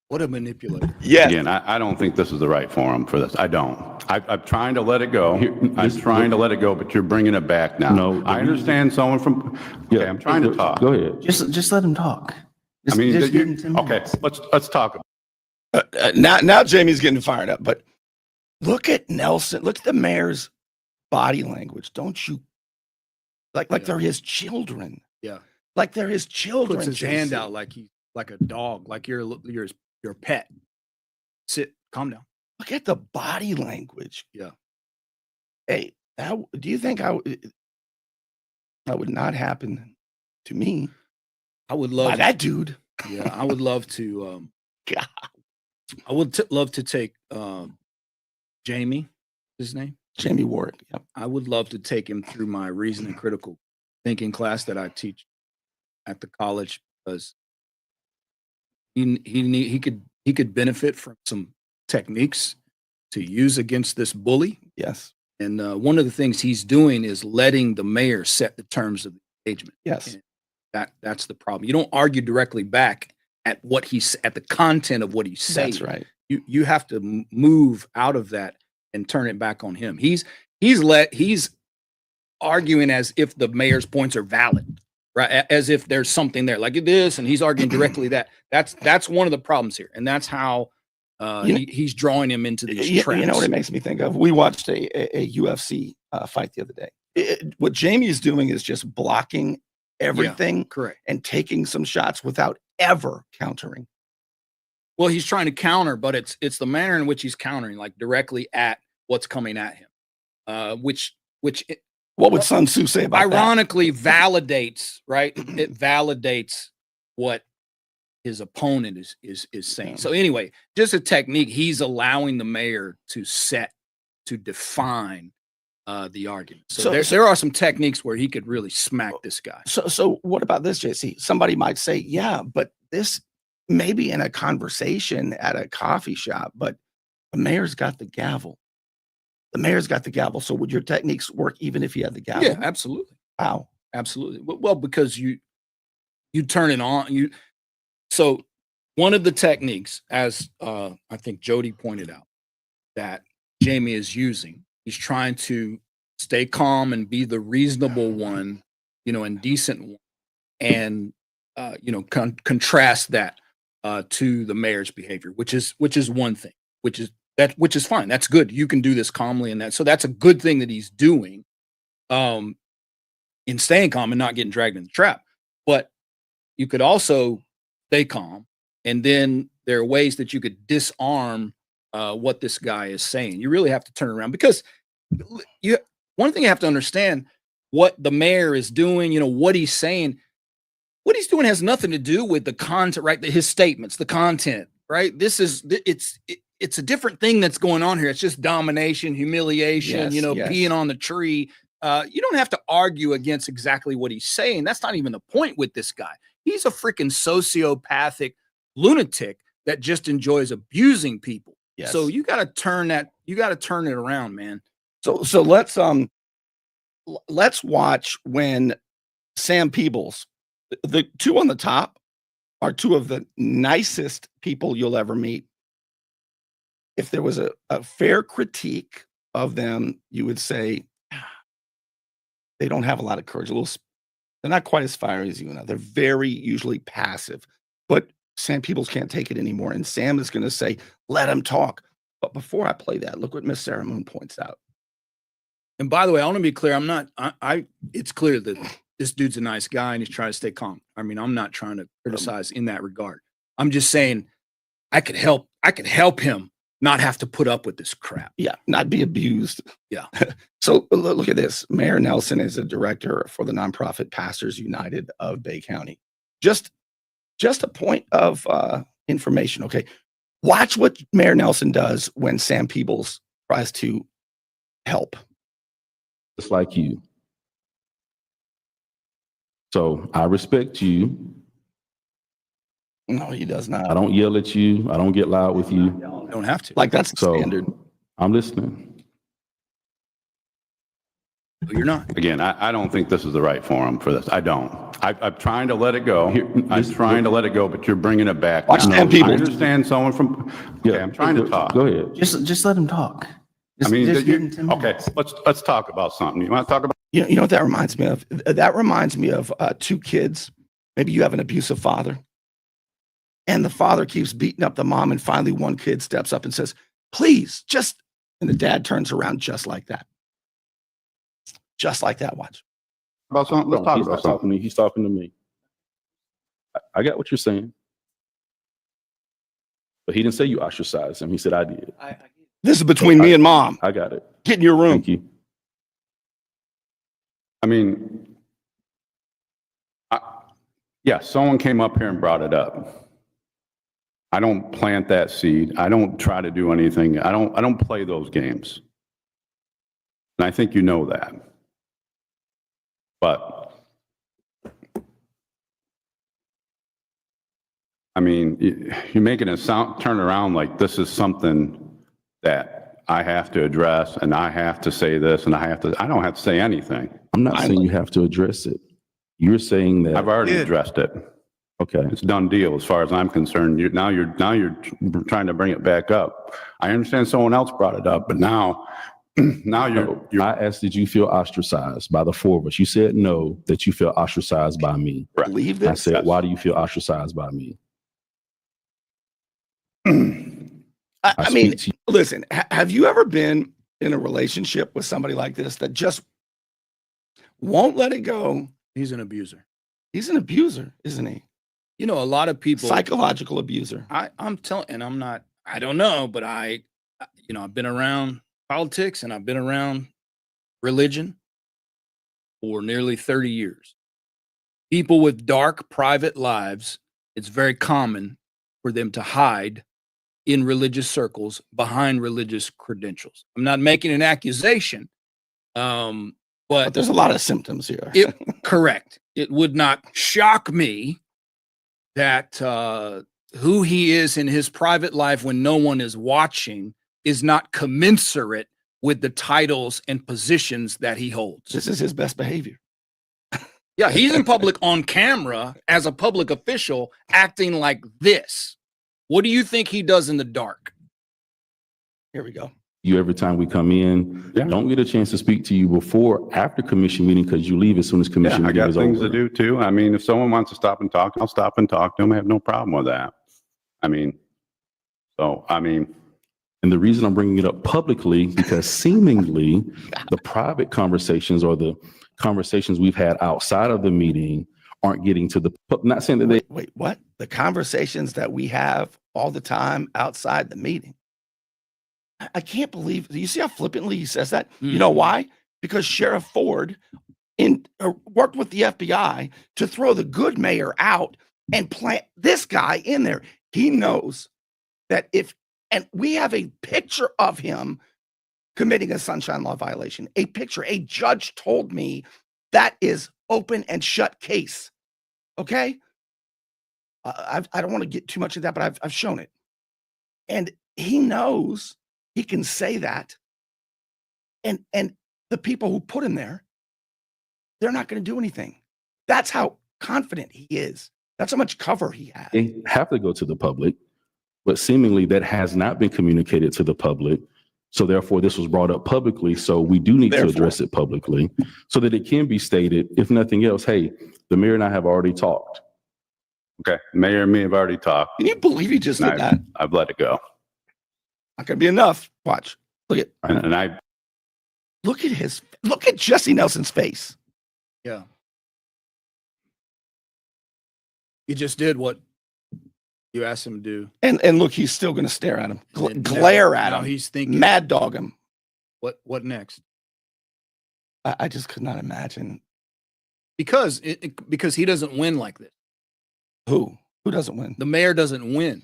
what a manipulator. Yeah. Again, I don't think this is the right forum for this. I don't. I'm trying to let it go. I'm trying to let it go, but you're bringing it back now. No, I understand someone from. Okay, I'm trying to talk. Go ahead. Just let him talk. I mean, Just give him 10 okay. minutes. Let's talk. Now Jamie's getting fired up, but look at Nelson. Look at the mayor's body language. Don't you like they're his children? Yeah. Like they're his children. Puts his hand out like he's like a dog, like you're your pet. Sit, calm down. Look at the body language. Yeah. Hey, do you think that would not happen to me? I would By love that dude. Yeah, I would love to. God. I would love to take Jamie, his name. Jamie Warwick. Yep. I would love to take him through my reasoning critical thinking class that I teach at the college, because he could benefit from some techniques to use against this bully. Yes. And one of the things he's doing is letting the mayor set the terms of the engagement. Yes. And that's the problem. You don't argue directly back at what he's at the content of what he's saying. That's right. You have to move out of that and turn it back on him. He's arguing as if the mayor's points are valid, right? As if there's something there like this, and he's arguing directly that. That's one of the problems here, and that's how he's drawing him into these traps. You know what it makes me think of? We watched a UFC fight the other day. What Jamie is doing is just blocking everything, correct, and taking some shots without ever countering. Well, he's trying to counter, but it's the manner in which he's countering, like directly at what's coming at him, which What would Sun Tzu say about ironically validates, right? It validates what his opponent is saying. So anyway, just a technique. He's allowing the mayor to define the argument. So there are some techniques where he could really smack this guy. So what about this, JC? Somebody might say, yeah, but this maybe in a conversation at a coffee shop, but the mayor's got the gavel. The mayor's got the gavel. So would your techniques work even if he had the gavel? Yeah, absolutely. How? Absolutely. Well, because you turn it on. So one of the techniques, as I think Jody pointed out, that Jamie is using, he's trying to stay calm and be the reasonable one, and decent one, and contrast that to the mayor's behavior, which is one thing, which is fine. That's good. You can do this calmly, and so that's a good thing that he's doing, in staying calm and not getting dragged in the trap. But you could also stay calm, and then there are ways that you could disarm what this guy is saying. You really have to turn around, because one thing you have to understand, what the mayor is doing, what he's saying. What he's doing has nothing to do with the content, right? His statements, the content, right? It's a different thing that's going on here. It's just domination, humiliation, Yes. peeing on the tree. You don't have to argue against exactly what he's saying. That's not even the point with this guy. He's a freaking sociopathic lunatic that just enjoys abusing people. Yes. So you got to turn it around, man. So let's watch when Sam Peebles, the two on the top are two of the nicest people you'll ever meet. If there was a fair critique of them, you would say they don't have a lot of courage. They're not quite as fiery as you and I. They're very usually passive. But Sam Peebles can't take it anymore, and Sam is going to say, "Let him talk." But before I play that, look what Miss Sarah Moon points out. And by the way, I want to be clear. I'm not. It's clear that this dude's a nice guy and he's trying to stay calm. I mean, I'm not trying to criticize in that regard. I'm just saying I could help him not have to put up with this crap. Yeah, not be abused. Yeah. So look at this. Mayor Nelson is a director for the nonprofit Pastors United of Bay County. Just a point of information. Okay, watch what Mayor Nelson does when Sam Peebles tries to help. Just like you. So I respect you. No, he does not. I don't yell at you. I don't get loud with you. You don't have to. Like that's the So standard. I'm listening. You're not. Again, I don't think this is the right forum for this. I don't. I'm trying to let it go. I'm trying to let it go, but you're bringing it back. Watch now. Sam Peebles. I understand someone from, okay, I'm trying to talk. Go ahead. Just let him talk. I mean, Just give him 10 okay, minutes. let's talk about something. You want to talk about? You know what that reminds me of? That reminds me of two kids. Maybe you have an abusive father, and the father keeps beating up the mom, and finally one kid steps up and says, "Please, just," and the dad turns around just like that. Just like that, watch. About something? Let's No, talk he's about not talking something. to me. He's talking to me. I got what you're saying. But he didn't say you ostracized him. He said I did. This is between me and mom. I got it. Get in your room. Thank you. I mean, yeah, someone came up here and brought it up. I don't plant that seed. I don't try to do anything. I don't play those games. And I think you know that. But I mean, you're making it turn around like this is something that I have to address, and I have to say this, and I don't have to say anything. I'm not saying you have to address it. You're saying that I've already addressed it. Okay. It's a done deal as far as I'm concerned. Now you're trying to bring it back up. I understand someone else brought it up, but now you're I asked, did you feel ostracized by the four of us? You said no, that you feel ostracized by me. Believe I this? said, Yes. why do you feel ostracized by me? I mean, speak to listen, have you ever been in a relationship with somebody like this that just won't let it go? He's an abuser. He's an abuser, isn't he? You know, a lot of people. Psychological abuser. I'm telling, and I'm not. I don't know, but I've been around politics and I've been around religion for nearly 30 years. People with dark private lives, it's very common for them to hide in religious circles behind religious credentials. I'm not making an accusation, But but there's a lot of symptoms here. correct. It would not shock me that who he is in his private life when no one is watching is not commensurate with the titles and positions that he holds. This is his best behavior. Yeah, he's in public on camera as a public official acting like this. What do you think he does in the dark? Here we go. you every time we come in. Yeah. Don't get a chance to speak to you before, after commission meeting, because you leave as soon as Yeah, commission I meeting got is things over. to do too. I mean, if someone wants to stop and talk, I'll stop and talk to them. I have no problem with that. I mean, And the reason I'm bringing it up publicly, because seemingly the private conversations or the conversations we've had outside of the meeting aren't getting to the, not saying that they, Wait, what? The conversations that we have all the time outside the meeting. I can't believe, you see how flippantly he says that? You know why? Because Sheriff Ford worked with the FBI to throw the good mayor out and plant this guy in there. He knows that and we have a picture of him committing a sunshine law violation, a picture. A judge told me that is open and shut case. Okay. I don't want to get too much of that, but I've shown it. And he knows he can say that. And the people who put him there, they're not going to do anything. That's how confident he is. That's how much cover he has. they have to go to the public, but seemingly that has not been communicated to the public. So therefore, this was brought up publicly. So we do need to address it publicly so that it can be stated, if nothing else, hey, the mayor and I have already talked. okay, Mayor and me have already talked. Can you believe he just did And that? I've let it go. Not going to be enough. Watch. Look at And look at Jesse Nelson's face. Yeah. He just did what you asked him to do. And look, he's still going to stare at him, And glare at now him, he's thinking, mad dog him. what next? I just could not imagine. Because because he doesn't win like this. Who doesn't win? The mayor doesn't win,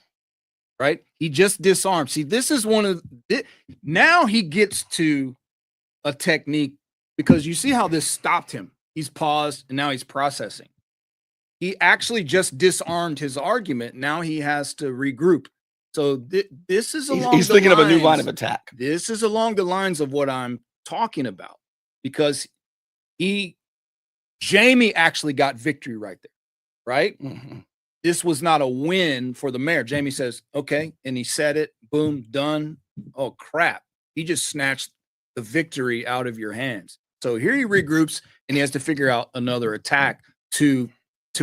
right? He just disarmed. See, this is one of now he gets to a technique, because you see how this stopped him. He's paused and now he's processing. He actually just disarmed his argument. Now he has to regroup. So this is along He's the thinking of a new lines- line of attack. This is along the lines of what I'm talking about, because Jamie actually got victory right there, right? Mm-hmm. This was not a win for the mayor. Jamie says, okay. And he said it, boom, done. Oh, crap. He just snatched the victory out of your hands. So here he regroups and he has to figure out another attack to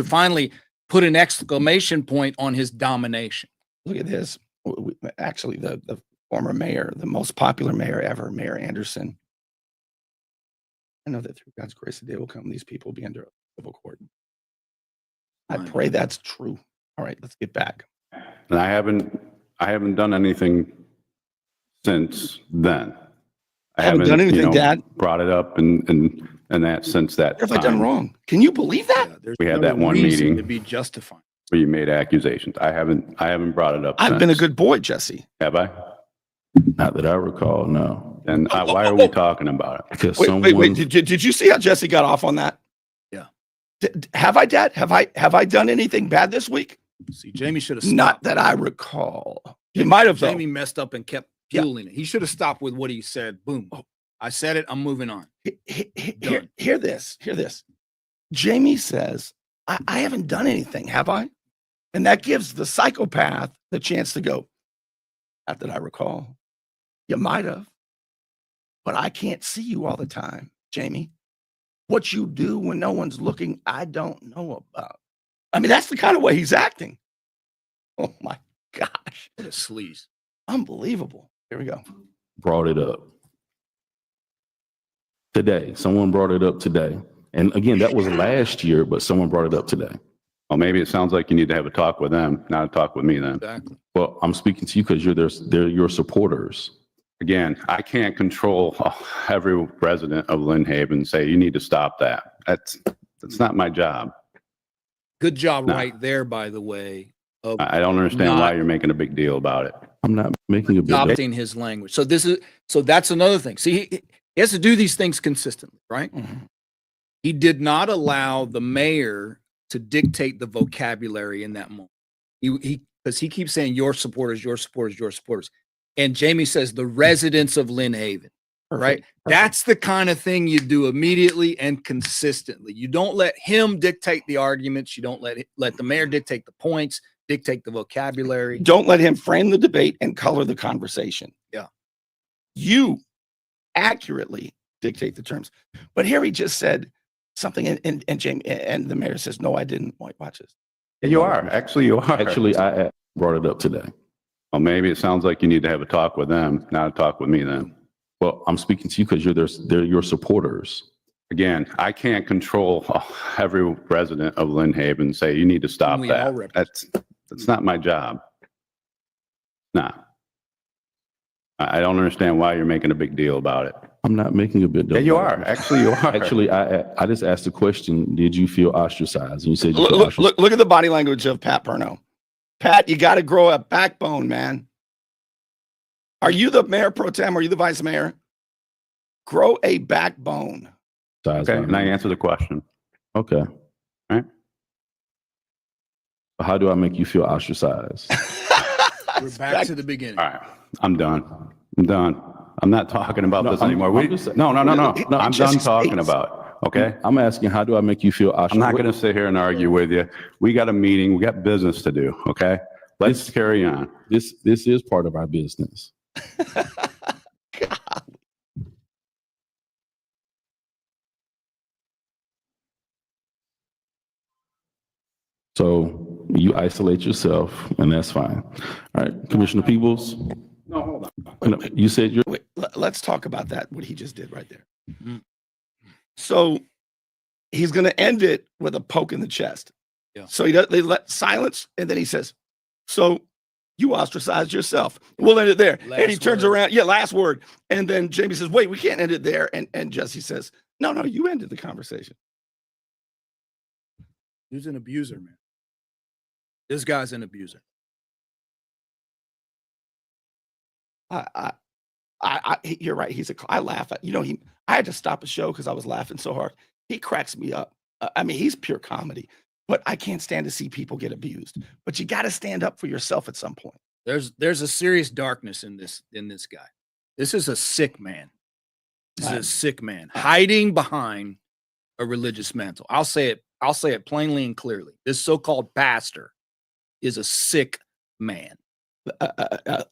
finally put an exclamation point on his domination. Look at this. Actually, the former mayor, the most popular mayor ever, Mayor Anderson. I know that through God's grace, the day will come, these people will be under civil court. I pray that's true. All right, let's get back. And I haven't done anything since then. I haven't done anything, Dad. Brought it up and that since that What have I done time won? Can you believe that? Yeah, there's We had no that one reason meeting. to be justified. where you made accusations. I haven't brought it up I've been a since. good boy, Jesse. Have I? Not that I recall, no. And why are we talking about it? Because Wait. Did you see how Jesse got off on that? Yeah. Have I, Dad? Have I done anything bad this week? See, Jamie should have stopped. Not that I recall. He might have, though. Jamie messed up and kept fueling it. He should have stopped with what he said. Boom. I said it. I'm moving on. Hear this. Jamie says, I haven't done anything, have I? And that gives the psychopath the chance to go, not that I recall. You might have, but I can't see you all the time, Jamie. What you do when no one's looking, I don't know about. I mean, that's the kind of way he's acting. Oh my gosh. What a sleaze. Unbelievable. Here we go. Brought it up today. Someone brought it up today. And again, that was last year, but someone brought it up today. Well, maybe it sounds like you need to have a talk with them, not a talk with me then. Exactly. Well, I'm speaking to you because they're your supporters. Again, I can't control every resident of Lynn Haven and say, you need to stop that. That's not my job. Good job No. right there, by the way, of I don't understand why Not- you're making a big deal about it. I'm not making a big deal. adopting his language. So that's another thing. See, he has to do these things consistently, right? Mhm. He did not allow the mayor to dictate the vocabulary in that moment. Because he keeps saying your supporters, your supporters, your supporters. And Jamie says the residents of Lynn Haven, right? Perfect. That's the kind of thing you do immediately and consistently. You don't let him dictate the arguments. You don't let the mayor dictate the points, dictate the vocabulary. Don't let him frame the debate and color the conversation. Yeah. You accurately dictate the terms. But here he just said something, and Jamie and the mayor says, "No, I didn't." Watch this. You are. Actually, you are. Actually, I brought it up today. Well, maybe it sounds like you need to have a talk with them, not a talk with me then. Well, I'm speaking to you because they're your supporters. Again, I can't control every resident of Lynn Haven and say, you need to stop We all that. represent. That's not my job. Nah. I don't understand why you're making a big deal about it. I'm not making a big deal. Yeah, you about are. it. Actually, you are. Actually, I just asked the question, did you feel ostracized? And you said you feel ostracized. Look at the body language of Pat Perno. Pat, you got to grow a backbone, man. Are you the mayor pro tem? Are you the vice mayor? Grow a backbone. Okay, and I answer the question. Okay. Right. How do I make you feel ostracized? We're back to the beginning. All right, I'm done. I'm done. I'm not talking about this anymore. I'm just saying- No. I'm Jesse done talking States. about it, okay? I'm asking, how do I make you feel ostracized? I'm not going to sit here and argue with you. We got a meeting. We got business to do, okay? Let's carry on. This is part of our business. So you isolate yourself, and that's fine. All right, Commissioner Peebles, No, hold on. you said you're. Wait, let's talk about that, what he just did right there. Mhm. So he's going to end it with a poke in the chest. Yeah. So they let silence, and then he says, so you ostracized yourself. We'll end it there. And he Last turns word. around. Yeah, last word. And then Jamie says, wait, we can't end it there. And Jesse says, no, you ended the conversation. Who's an abuser, man? This guy's an abuser. You're right. I laugh at, I had to stop a show because I was laughing so hard. He cracks me up. I mean, he's pure comedy, but I can't stand to see people get abused. But you got to stand up for yourself at some point. There's a serious darkness in this guy. This is a sick man. This is a sick man hiding behind a religious mantle. I'll say it plainly and clearly. This so-called pastor is a sick man.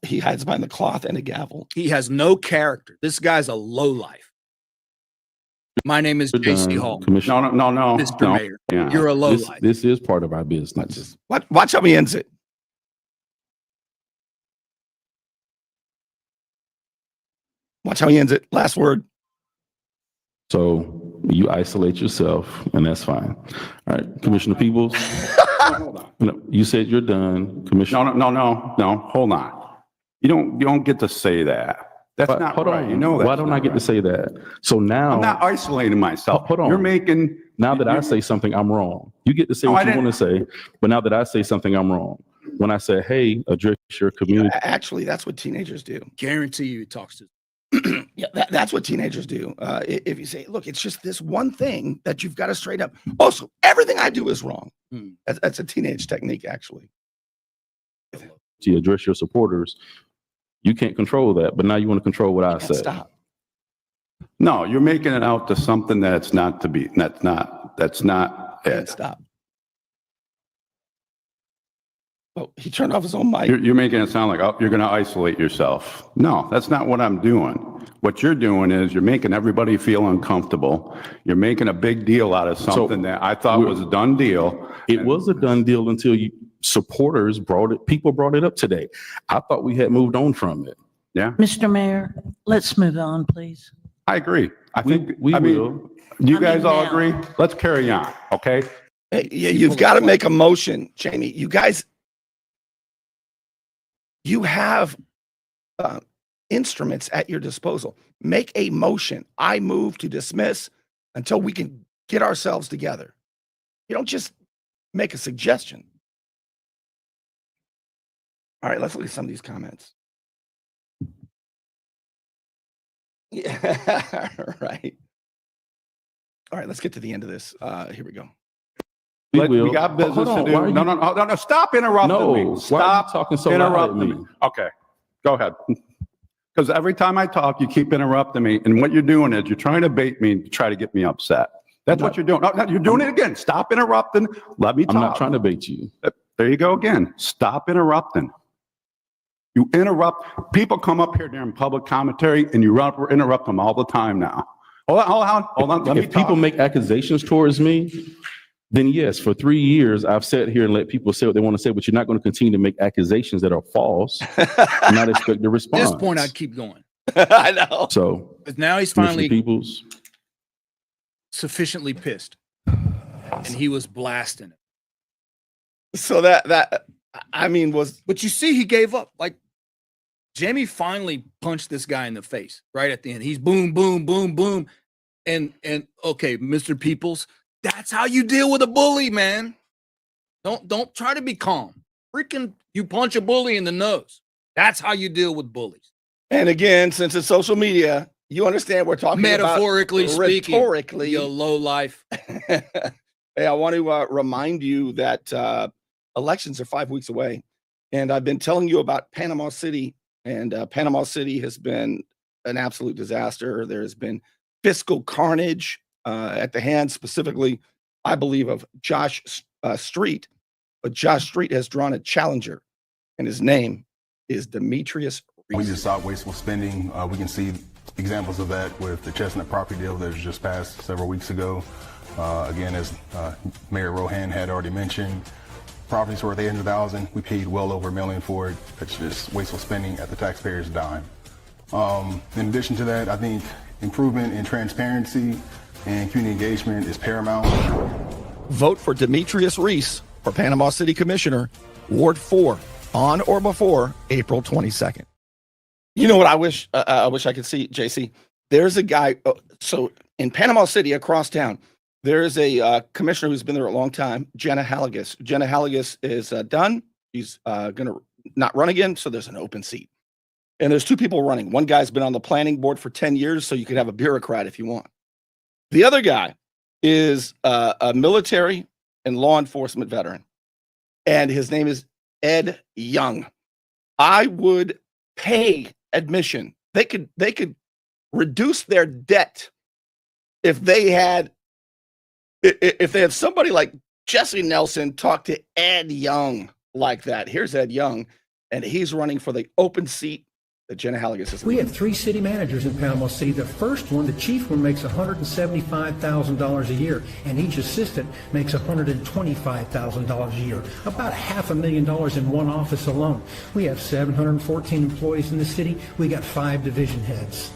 He hides behind the cloth and a gavel. He has no character. This guy's a lowlife. My name is J.C. Hall. Commissioner, No. Mr. no. Mayor, Yeah. you're a lowlife. this is part of our business. Watch how he ends it. Watch how he ends it. Last word. So you isolate yourself, and that's fine. All right, Commissioner Peebles, Hold on. you said you're done. Commissioner, No. Hold on. You don't get to say that. That's not hold right. on. You know that. Why don't I get to say that? So now, I'm not isolating myself. Hold on. You're making. now that I say something, I'm wrong. You get to say No, what I you want to say, but now that I say something, I'm wrong. When I say, hey, address your community, Actually, that's what teenagers do. Guarantee you he talks to. Yeah, that's what teenagers do. If you say, look, it's just this one thing that you've got to straighten up. Also, everything I do is wrong. Hmm. That's a teenage technique, actually. to address your supporters, you can't control that, but now you want to control what I Can't said. stop. No, you're making it out to something that's not to be. That's not Can't it. stop. Oh, he turned off his own mic. You're making it sound like, oh, you're going to isolate yourself. No, that's not what I'm doing. What you're doing is you're making everybody feel uncomfortable. You're making a big deal out of something that I thought was a done deal. It was a done deal until people brought it up today. I thought we had moved on from it. Yeah, Mr. Mayor, let's move on, please. I agree. I think we will. You I guys mean, all now. agree? Let's carry on, okay? Hey, yeah, you've got to make a motion, Jamie. You guys, you have instruments at your disposal. Make a motion. I move to dismiss until we can get ourselves together. You don't just make a suggestion. All right, let's look at some of these comments. Yeah, right. All right, let's get to the end of this. Here we go. We got business to do. No, stop interrupting me. Why are Stop you talking so loud at interrupting me? me. Okay, go ahead. Because every time I talk, you keep interrupting me. And what you're doing is you're trying to bait me to try to get me upset. That's what you're doing. No, you're doing it again. Stop interrupting. Let me talk. I'm not trying to bait you. There you go again. Stop interrupting. You interrupt. People come up here during public commentary and you interrupt them all the time now. Hold on. Let me If people talk. make accusations towards me, then yes, for 3 years, I've sat here and let people say what they want to say, but you're not going to continue to make accusations that are false and not expect a At response. this point, I'd keep going. I know. So, But now he's Commissioner finally Peoples, sufficiently pissed. And he was blasting it. So that I mean was But you see, he gave up. Like, Jamie finally punched this guy in the face right at the end. He's boom, boom, boom, boom. And okay, Mr. Peoples, that's how you deal with a bully, man. Don't try to be calm. Freaking, you punch a bully in the nose. That's how you deal with bullies. and again, since it's social media, you understand we're talking Metaphorically about speaking, rhetorically. you low life. Hey, I want to remind you that elections are 5 weeks away, and I've been telling you about Panama City, and Panama City has been an absolute disaster. There's been fiscal carnage at the hands, specifically, I believe, of Josh Street. But Josh Street has drawn a challenger, and his name is Demetrius We Reese. just stop wasteful spending. We can see examples of that with the Chestnut property deal that was just passed several weeks ago. Again, as Mayor Rohan had already mentioned, properties worth $800,000. We paid well over $1 million for it. It's just wasteful spending at the taxpayer's dime. In addition to that, I think improvement in transparency and community engagement is paramount. Vote for Demetrius Reese for Panama City Commissioner, Ward 4, on or before April 22nd. You know what I wish I could see, JC? There's a guy, so in Panama City across town, there's a commissioner who's been there a long time, Jenna Halligus. Jenna Halligus is done. She's going to not run again, so there's an open seat. And there's two people running. One guy's been on the planning board for 10 years, so you could have a bureaucrat if you want. The other guy is a military and law enforcement veteran, and his name is Ed Young. I would pay admission. They could reduce their debt if they had somebody like Jesse Nelson talk to Ed Young like that. Here's Ed Young, and he's running for the open seat that Jenna Halligus is. We have 3 city managers in Panama City. The first one, the chief one, makes $175,000 a year, and each assistant makes $125,000 a year, about $500,000 in one office alone. We have 714 employees in the city. We got 5 division heads.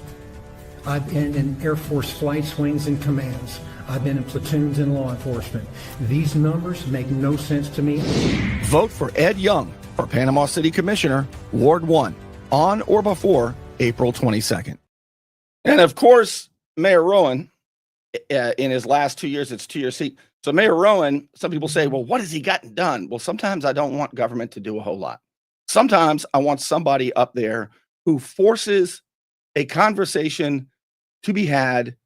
I've been in Air Force flights, wings, and commands. I've been in platoons in law enforcement. These numbers make no sense to me. Vote for Ed Young for Panama City Commissioner, Ward 1, on or before April 22nd. And of course, Mayor Rowan, in his last 2 years, it's 2-year seat. So Mayor Rowan, some people say, well, what has he gotten done? Well, sometimes I don't want government to do a whole lot. Sometimes I want somebody up there who forces a conversation to be had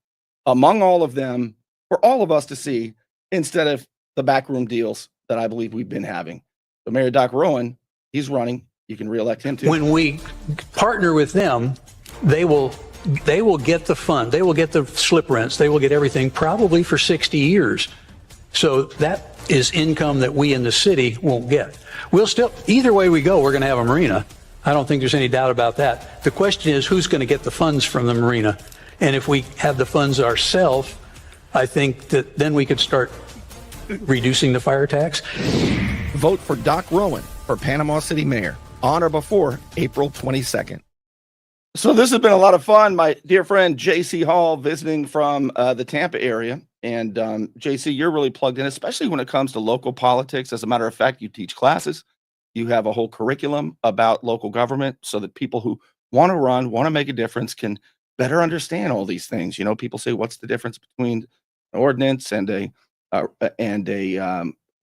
among all of them for all of us to see, instead of the backroom deals that I believe we've been having. So Mayor Doc Rowan, he's running. You can reelect him too. When we partner with them, they will get the fund, they will get the slip rents, they will get everything probably for 60 years. So that is income that we in the city won't get. We'll still, either way we go, we're going to have a marina. I don't think there's any doubt about that. The question is who's going to get the funds from the marina? And if we have the funds ourselves, I think that then we could start reducing the fire tax. Vote for Doc Rowan for Panama City Mayor on or before April 22nd. So this has been a lot of fun. My dear friend JC Hall visiting from the Tampa area. And JC, you're really plugged in, especially when it comes to local politics. As a matter of fact, you teach classes. You have a whole curriculum about local government so that people who want to run, want to make a difference can better understand all these things. You know, people say, what's the difference between an ordinance and a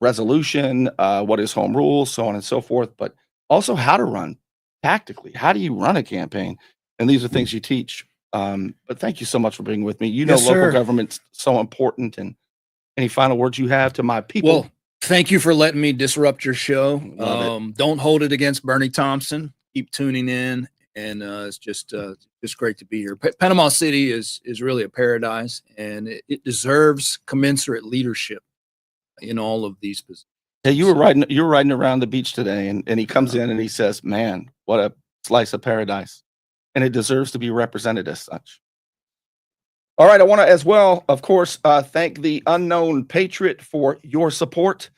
resolution? What is home rule, so on and so forth, but also how to run tactically. How do you run a campaign? And these are things you teach. But thank you so much for being with me. You know, Yes, local sir. government's so important. And any final words you have to my people? Well, thank you for letting me disrupt your show. Love it. Don't hold it against Bernie Thompson. Keep tuning in, and it's just great to be here. Panama City is really a paradise, and it deserves commensurate leadership in all of these positions. Yeah, you were riding around the beach today, and he comes in and he says, "Man, what a slice of paradise," and it deserves to be represented as such. All right, I want to as well, of course, thank the Unknown Patriot for your support,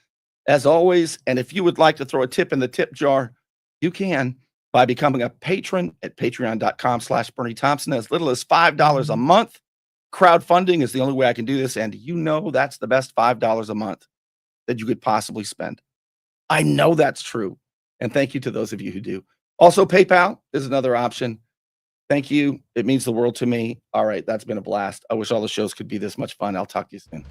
as always. And if you would like to throw a tip in the tip jar, you can by becoming a patron at patreon.com/Bernie Thompson, as little as $5 a month. Crowdfunding is the only way I can do this, and you know that's the best $5 a month that you could possibly spend. I know that's true, and thank you to those of you who do. Also, PayPal is another option. Thank you. It means the world to me. All right, that's been a blast. I wish all the shows could be this much fun. I'll talk to you soon.